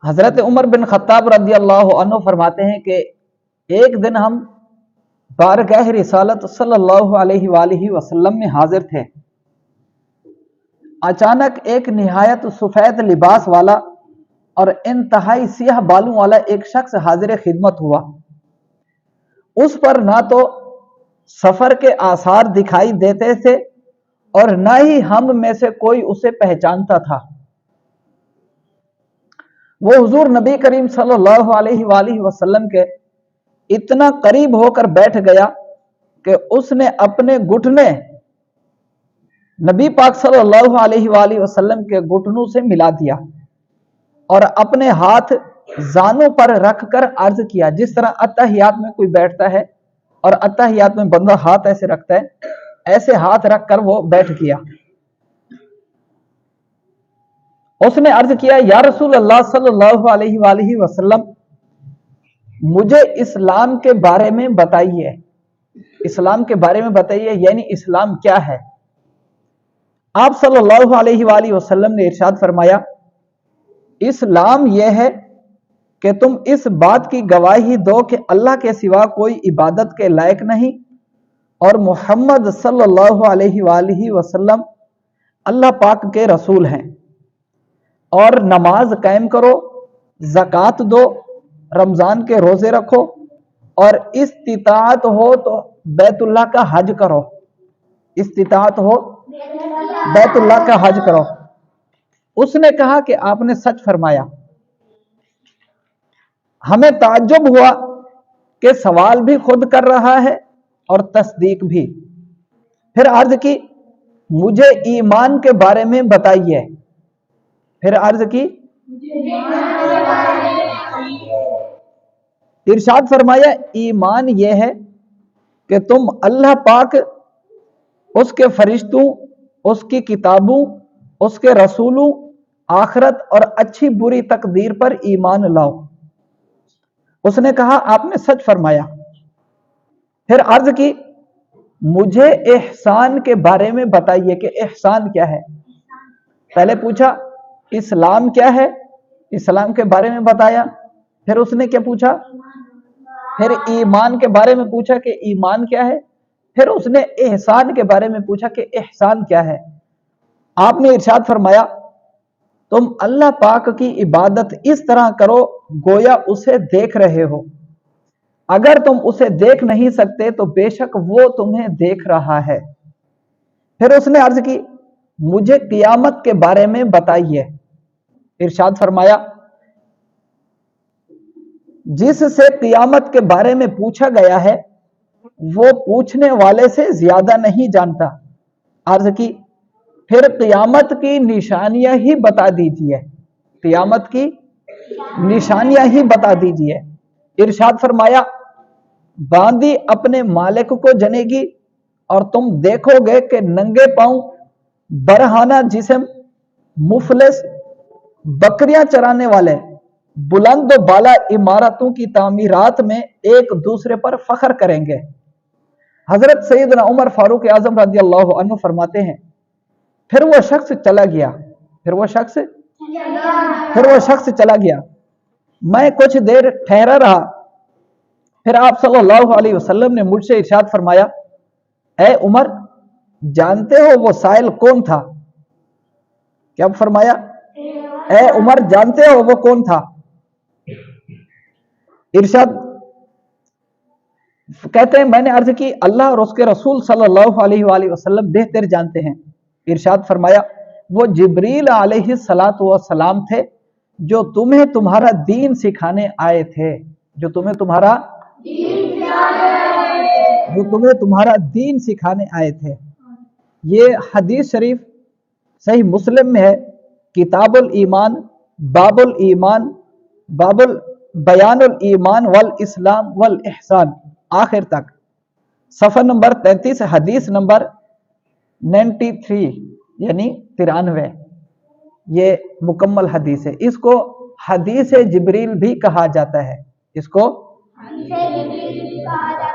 حضرت عمر بن خطاب رضی اللہ عنہ فرماتے ہیں کہ ایک دن ہم بارگاہ رسالت صلی اللہ علیہ وآلہ وسلم میں حاضر تھے۔ اچانک ایک نہایت سفید لباس والا اور انتہائی سیاہ بالوں والا ایک شخص حاضر خدمت ہوا۔ اس پر نہ تو سفر کے آثار دکھائی دیتے تھے اور نہ ہی ہم میں سے کوئی اسے پہچانتا تھا۔ وہ حضور نبی کریم صلی اللہ علیہ وآلہ وسلم کے اتنا قریب ہو کر بیٹھ گیا کہ اس نے اپنے گھٹنے نبی پاک صلی اللہ علیہ وآلہ وسلم کے گھٹنوں سے ملا دیا اور اپنے ہاتھ زانوں پر رکھ کر عرض کیا، جس طرح اتحیات میں کوئی بیٹھتا ہے اور اتحیات میں بندہ ہاتھ ایسے رکھتا ہے، ایسے ہاتھ رکھ کر وہ بیٹھ گیا۔ اس نے عرض کیا، یا رسول اللہ صلی اللہ علیہ وآلہ وسلم، مجھے اسلام کے بارے میں بتائیے، اسلام کے بارے میں بتائیے، یعنی اسلام کیا ہے؟ آپ صلی اللہ علیہ وآلہ وسلم نے ارشاد فرمایا، اسلام یہ ہے کہ تم اس بات کی گواہی دو کہ اللہ کے سوا کوئی عبادت کے لائق نہیں اور محمد صلی اللہ علیہ وآلہ وسلم اللہ پاک کے رسول ہیں، اور نماز قائم کرو، زکوٰۃ دو، رمضان کے روزے رکھو، اور استطاعت ہو تو بیت اللہ کا حج کرو، استطاعت ہو بیت اللہ کا حج کرو۔ اس نے کہا کہ آپ نے سچ فرمایا۔ ہمیں تعجب ہوا کہ سوال بھی خود کر رہا ہے اور تصدیق بھی۔ پھر عرض کی، مجھے ایمان کے بارے میں بتائیے۔ پھر عرض کی، ارشاد فرمایا، ایمان یہ ہے کہ تم اللہ پاک، اس کے فرشتوں، اس کی کتابوں، اس کے رسولوں، آخرت اور اچھی بری تقدیر پر ایمان لاؤ۔ اس نے کہا، آپ نے سچ فرمایا۔ پھر عرض کی، مجھے احسان کے بارے میں بتائیے کہ احسان کیا ہے۔ پہلے پوچھا اسلام کیا ہے، اسلام کے بارے میں بتایا۔ پھر اس نے کیا پوچھا؟ پھر ایمان کے بارے میں پوچھا کہ ایمان کیا ہے۔ پھر اس نے احسان کے بارے میں پوچھا کہ احسان کیا ہے۔ آپ نے ارشاد فرمایا، تم اللہ پاک کی عبادت اس طرح کرو گویا اسے دیکھ رہے ہو، اگر تم اسے دیکھ نہیں سکتے تو بے شک وہ تمہیں دیکھ رہا ہے۔ پھر اس نے عرض کی، مجھے قیامت کے بارے میں بتائیے۔ ارشاد فرمایا، جس سے قیامت کے بارے میں پوچھا گیا ہے وہ پوچھنے والے سے زیادہ نہیں جانتا۔ عرض کی، پھر قیامت کی نشانیاں ہی بتا دیجیے، قیامت کی نشانیاں ہی بتا دیجیے۔ ارشاد فرمایا، باندی اپنے مالک کو جنے گی اور تم دیکھو گے کہ ننگے پاؤں، برہانہ جسم، مفلس، بکریاں چرانے والے بلند و بالا عمارتوں کی تعمیرات میں ایک دوسرے پر فخر کریں گے۔ حضرت سیدنا عمر فاروق اعظم رضی اللہ عنہ فرماتے ہیں، پھر وہ شخص چلا گیا، پھر وہ شخص چلا گیا، میں کچھ دیر ٹھہرا رہا۔ پھر آپ صلی اللہ علیہ وسلم نے مجھ سے ارشاد فرمایا، اے عمر، جانتے ہو وہ سائل کون تھا؟ کیا فرمایا؟ اے عمر، جانتے ہو وہ کون تھا؟ ارشاد کہتے ہیں، میں نے عرض کی، اللہ اور اس کے رسول صلی اللہ علیہ وآلہ وسلم بہتر جانتے ہیں۔ ارشاد فرمایا، وہ جبریل علیہ الصلاۃ والسلام تھے جو تمہیں تمہارا دین سکھانے آئے تھے، جو تمہیں تمہارا دین سکھانے آئے تھے۔ یہ حدیث شریف صحیح مسلم میں ہے، کتاب الایمان، باب الایمان، باب بیان الایمان والاسلام والاحسان، آخر تک، صفحہ نمبر 33، حدیث نمبر 93، یعنی 93۔ یہ مکمل حدیث ہے۔ اس کو حدیث جبریل بھی کہا جاتا ہے، اس کو حدیث جبریل بھی کہا جاتا ہے۔